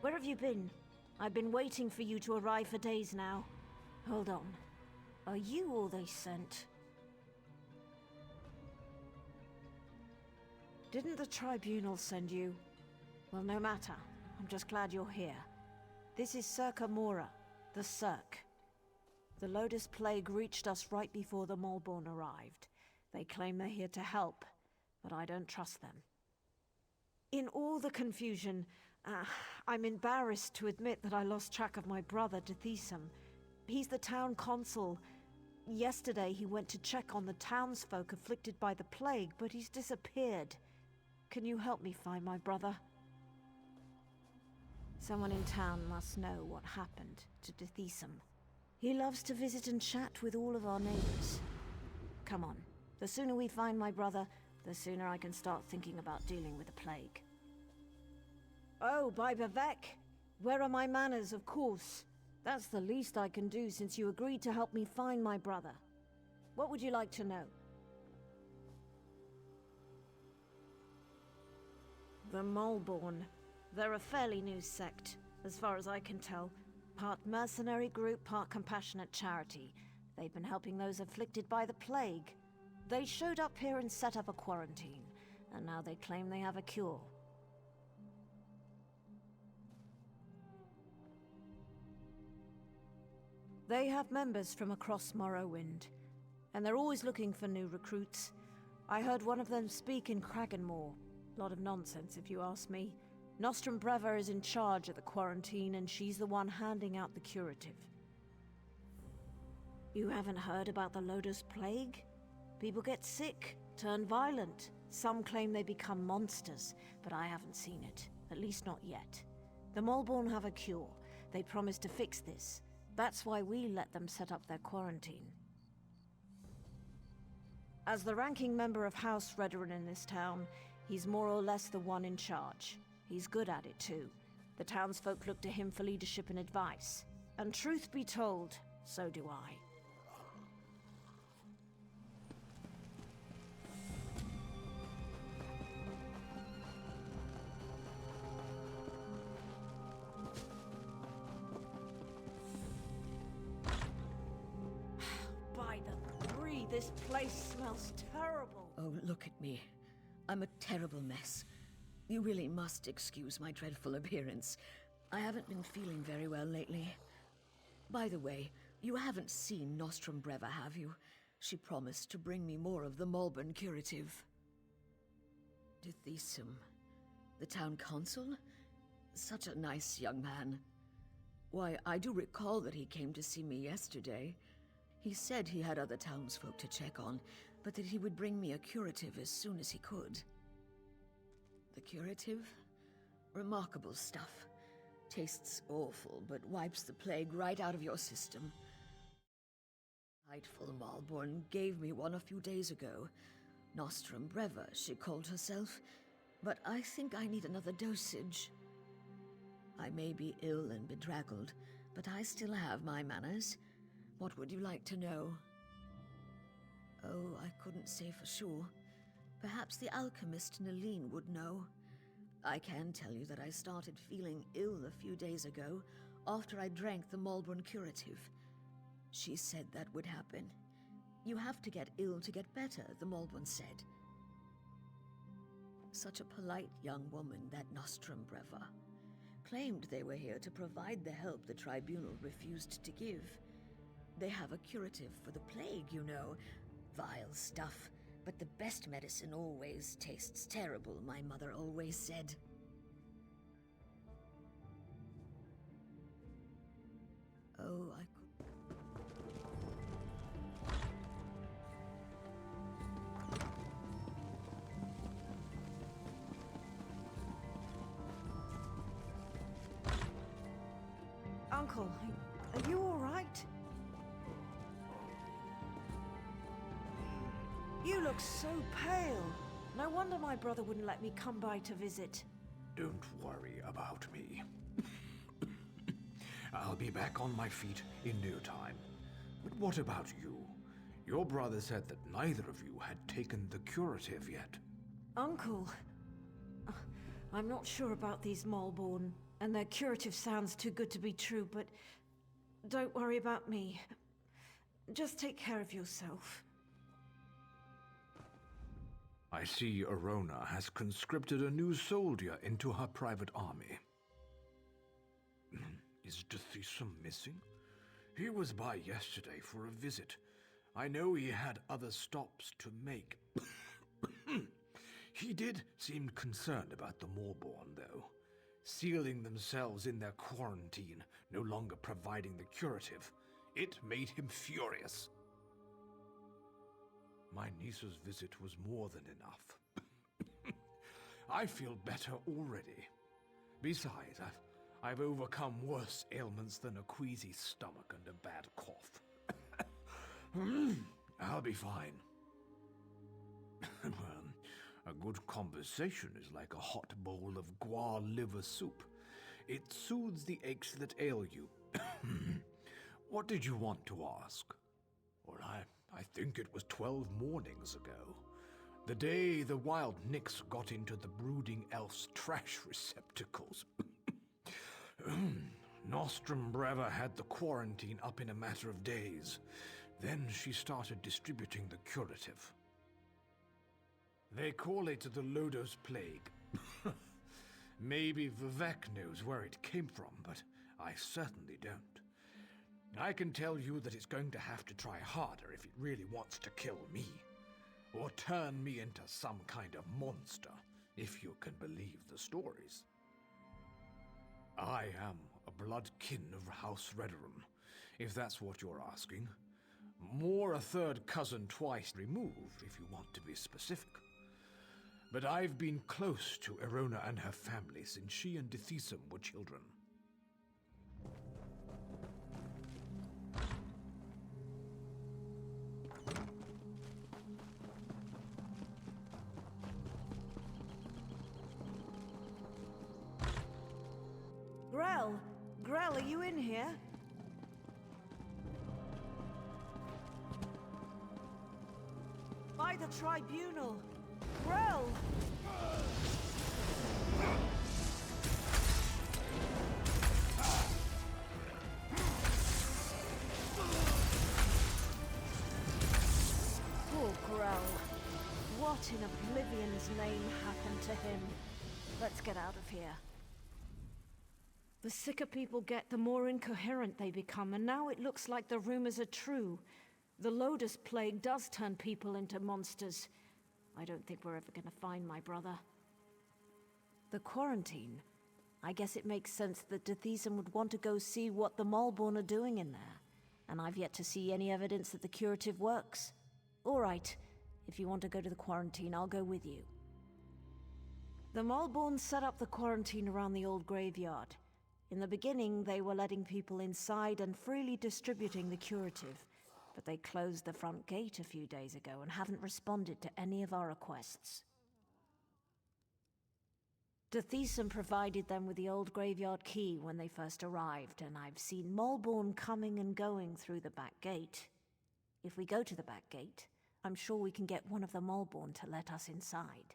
Where have you been? I've been waiting for you to arrive for days now. Hold on. Are you all they sent? Didn't the Tribunal send you? Well, no matter. I'm just glad you're here. This is Circa Mora, the Cirque. The Lotus Plague reached us right before the Malborn arrived. They claim they're here to help, but I don't trust them. In all the confusion, I'm embarrassed to admit that I lost track of my brother, Dethisum. He's the town consul. Yesterday he went to check on the townsfolk afflicted by the plague, but he's disappeared. Can you help me find my brother? Someone in town must know what happened to Dethisum. He loves to visit and chat with all of our neighbors. Come on. The sooner we find my brother, the sooner I can start thinking about dealing with the plague. Oh, by Bavek! Where are my manners, of course? That's the least I can do since you agreed to help me find my brother. What would you like to know? The Malborn. They're a fairly new sect, as far as I can tell. Part mercenary group, part compassionate charity. They've been helping those afflicted by the plague. They showed up here and set up a quarantine, and now they claim they have a cure. They have members from across Morrowind, and they're always looking for new recruits. I heard one of them speak in Kraganmore. Lot of nonsense, if you ask me. Nostrum Breva is in charge of the quarantine, and she's the one handing out the curative. You haven't heard about the Lotus Plague? People get sick, turn violent. Some claim they become monsters, but I haven't seen it. At least not yet. The Malborn have a cure. They promised to fix this. That's why we let them set up their quarantine. As the ranking member of House Redoran in this town, he's more or less the one in charge. He's good at it too. The townsfolk look to him for leadership and advice. And truth be told, so do I. By the three, this place smells terrible. Oh, look at me. I'm a terrible mess. You really must excuse my dreadful appearance. I haven't been feeling very well lately. By the way, you haven't seen Nostrum Breva, have you? She promised to bring me more of the Malborn curative. Dethisum, the town consul? Such a nice young man. Why, I do recall that he came to see me yesterday. He said he had other townsfolk to check on, but that he would bring me a curative as soon as he could. The curative? Remarkable stuff. Tastes awful, but wipes the plague right out of your system. Delightful Malborn gave me one a few days ago. Nostrum Breva, she called herself. But I think I need another dosage. I may be ill and bedraggled, but I still have my manners. What would you like to know? Oh, I couldn't say for sure. Perhaps the alchemist Nalene would know. I can tell you that I started feeling ill a few days ago, after I drank the Malborn curative. She said that would happen. You have to get ill to get better, the Malborn said. Such a polite young woman, that Nostrum Breva. Claimed they were here to provide the help the Tribunal refused to give. They have a curative for the plague, you know. Vile stuff. But the best medicine always tastes terrible, my mother always said. Oh, I could... Uncle, are you all right? You look so pale. No wonder my brother wouldn't let me come by to visit. Don't worry about me. I'll be back on my feet in no time. But what about you? Your brother said that neither of you had taken the curative yet. Uncle, I'm not sure about these Malborn. And their curative sounds too good to be true, but don't worry about me. Just take care of yourself. I see Arona has conscripted a new soldier into her private army. Is Dethisum missing? He was by yesterday for a visit. I know he had other stops to make. He did seem concerned about the Moorborn, though. Sealing themselves in their quarantine, no longer providing the curative. It made him furious. My niece's visit was more than enough. I feel better already. Besides, I've overcome worse ailments than a queasy stomach and a bad cough. I'll be fine. Well, a good conversation is like a hot bowl of guar liver soup. It soothes the aches that ail you. What did you want to ask? Well, I think it was 12 mornings ago. The day the wild Nix got into the brooding elf's trash receptacles. Nostrum Breva had the quarantine up in a matter of days. Then she started distributing the curative. They call it the Lodos Plague. Maybe Vivek knows where it came from, but I certainly don't. I can tell you that it's going to have to try harder if it really wants to kill me. Or turn me into some kind of monster, if you can believe the stories. I am a blood kin of House Redderum, if that's what you're asking. More a third cousin twice removed, if you want to be specific. But I've been close to Arona and her family since she and Dethisum were children. Grell, are you in here? By the tribunal! Grell! Poor Grell. What in Oblivion's name happened to him? Let's get out of here. The sicker people get, the more incoherent they become, and now it looks like the rumors are true. The Lotus Plague does turn people into monsters. I don't think we're ever gonna find my brother. The quarantine? I guess it makes sense that Dethisum would want to go see what the Malborn are doing in there. And I've yet to see any evidence that the curative works. All right, if you want to go to the quarantine, I'll go with you. The Malborn set up the quarantine around the old graveyard. In the beginning, they were letting people inside and freely distributing the curative, but they closed the front gate a few days ago and haven't responded to any of our requests. Dethisum provided them with the old graveyard key when they first arrived, and I've seen Malborn coming and going through the back gate. If we go to the back gate, I'm sure we can get one of the Malborn to let us inside.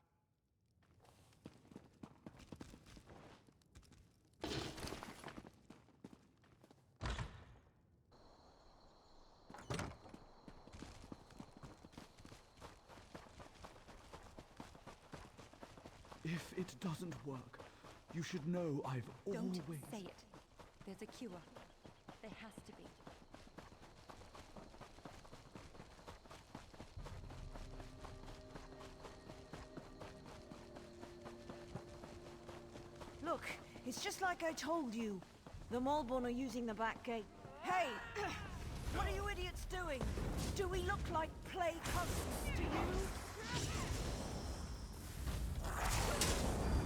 If it doesn't work, you should know I've always... Don't say it. There's a cure. There has to be. Look, it's just like I told you. The Malborn are using the back gate. Hey! What are you idiots doing? Do we look like plague husks to you?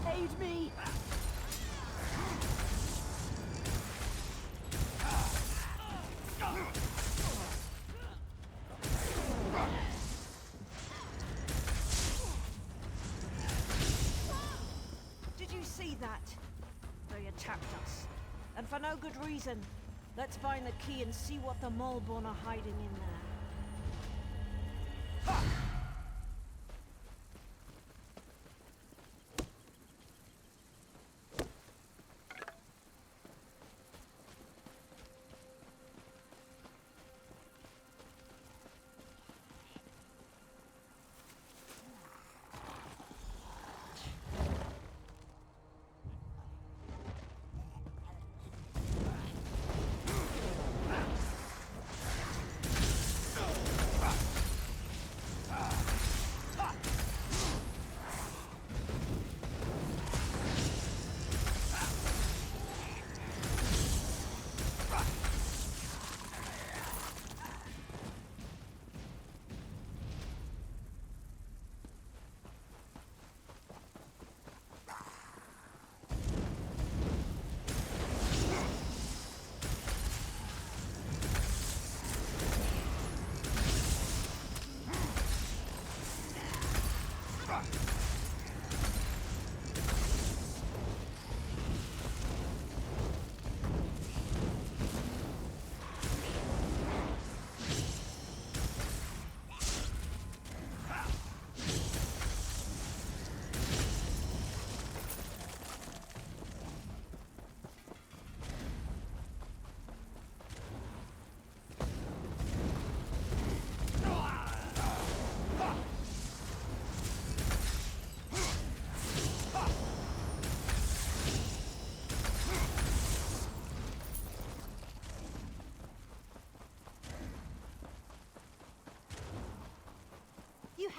Aid me! Did you see that? They attacked us. And for no good reason. Let's find the key and see what the Malborn are hiding in there.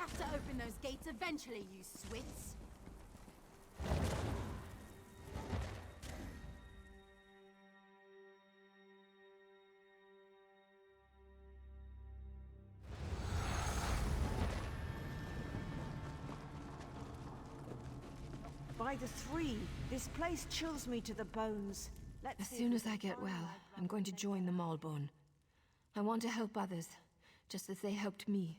have to open those gates eventually, you swits. By the three, this place chills me to the bones. As soon as I get well, I'm going to join the Malbone. I want to help others, just as they helped me.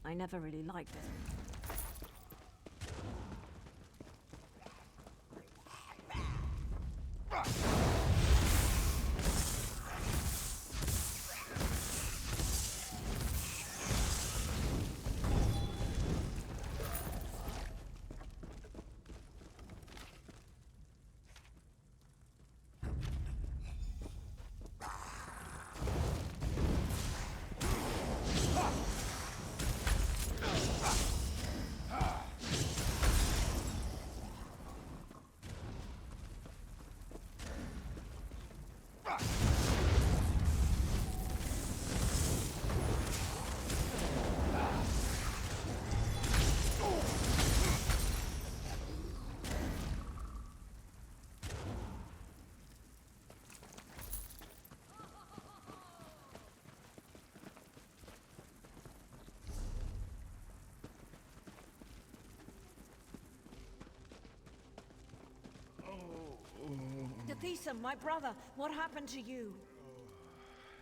I never really liked this. Bethesda, my brother, what happened to you?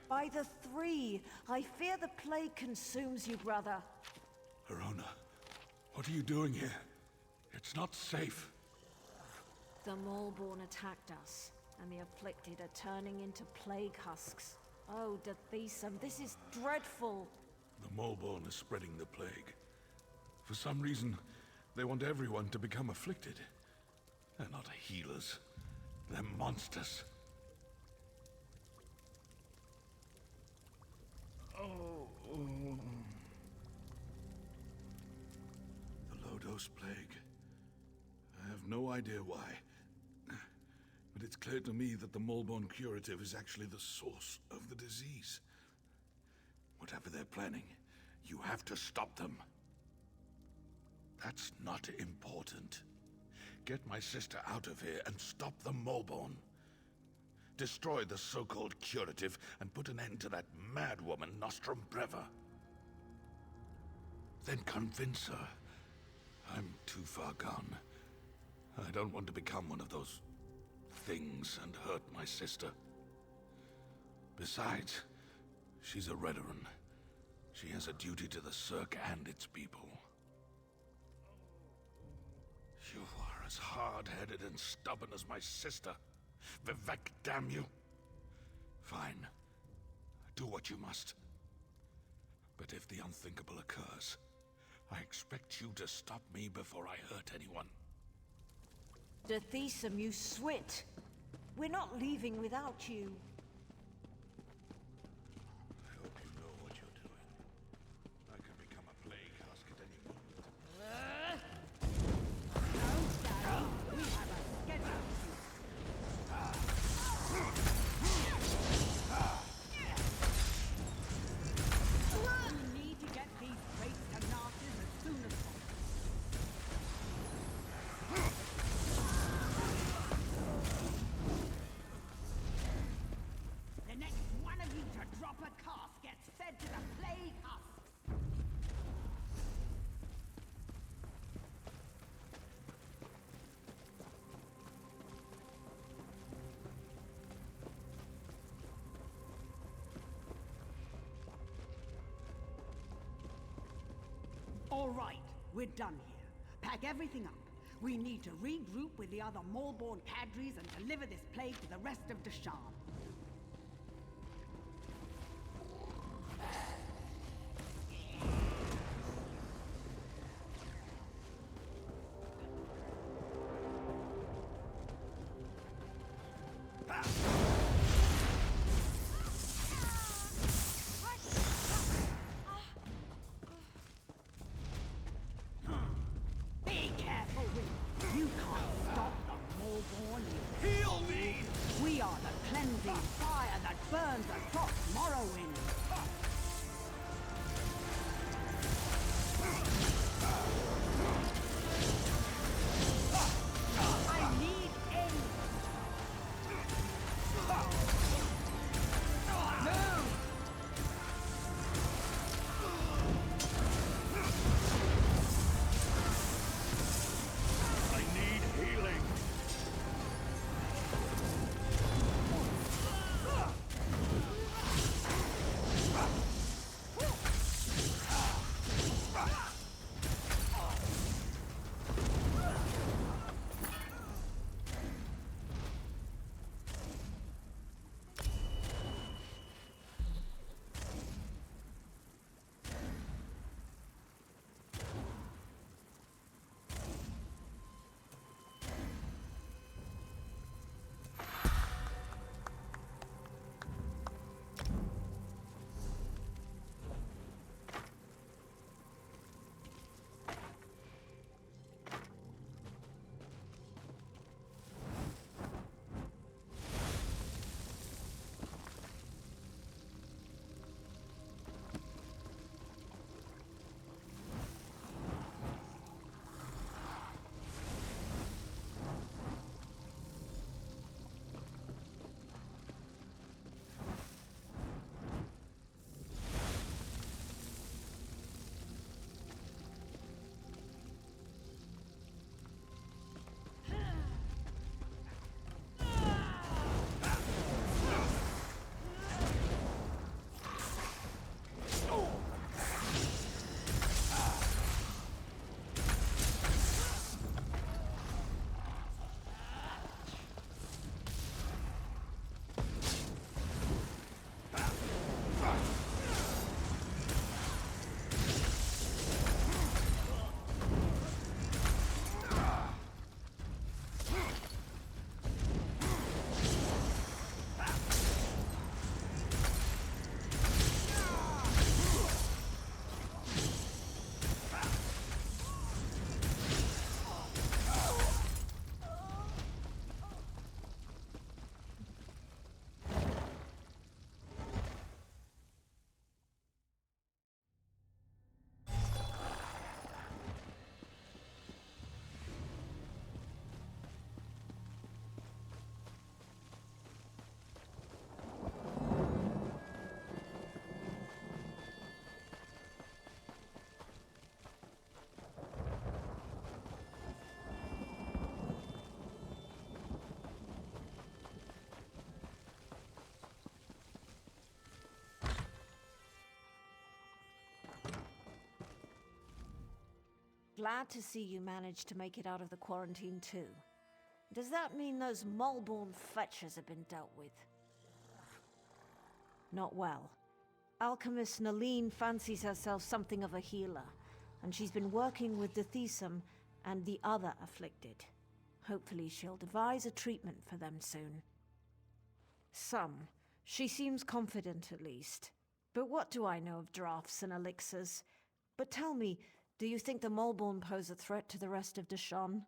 By the three, I fear the plague consumes you, brother. Arona, what are you doing here? It's not safe. The Maulborn attacked us, and the afflicted are turning into plague husks. Oh, Bethesda, this is dreadful. The Molborn is spreading the plague. For some reason, they want everyone to become afflicted. They're not healers. They're monsters. The Lodos plague. I have no idea why. But it's clear to me that the Molborn curative is actually the source of the disease. Whatever they're planning, you have to stop them. That's not important. Get my sister out of here and stop the Molborn. Destroy the so-called curative and put an end to that mad woman, Nostrum Breva. Then convince her. I'm too far gone. I don't want to become one of those things and hurt my sister. Besides, she's a Redoran. She has a duty to the Cirque and its people. You are as hard-headed and stubborn as my sister. Vivek, damn you. Fine. Do what you must. But if the unthinkable occurs, I expect you to stop me before I hurt anyone. Dethisum, you swit! We're not leaving without you. I hope you know what you're doing. I could become a plague husk at any moment. We need to get these crates to Narcissus as soon as possible. The next one of you to drop a calf gets fed to the plague husks. All right, we're done here. Pack everything up. We need to regroup with the other Maulborn cadres and deliver this plague to the rest of Deshan. Be careful, Will. You can't stop the Maulborn. Heal me! We are the cleansing fire that burns across Morrowind. I need aid. Move! I need healing. Glad to see you managed to make it out of the quarantine too. Does that mean those Maulborn fetchers have been dealt with? Not well. Alchemist Naline fancies herself something of a healer, and she's been working with Dethisum and the other afflicted. Hopefully she'll devise a treatment for them soon. Some. She seems confident at least. But what do I know of drafts and elixirs? But tell me, do you think the Molborn pose a threat to the rest of Deshawn?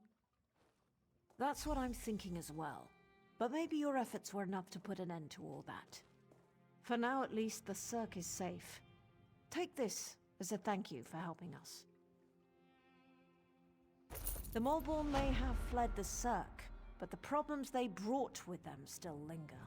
That's what I'm thinking as well. But maybe your efforts were enough to put an end to all that. For now at least, the Cirque is safe. Take this as a thank you for helping us. The Molborn may have fled the Cirque, but the problems they brought with them still linger.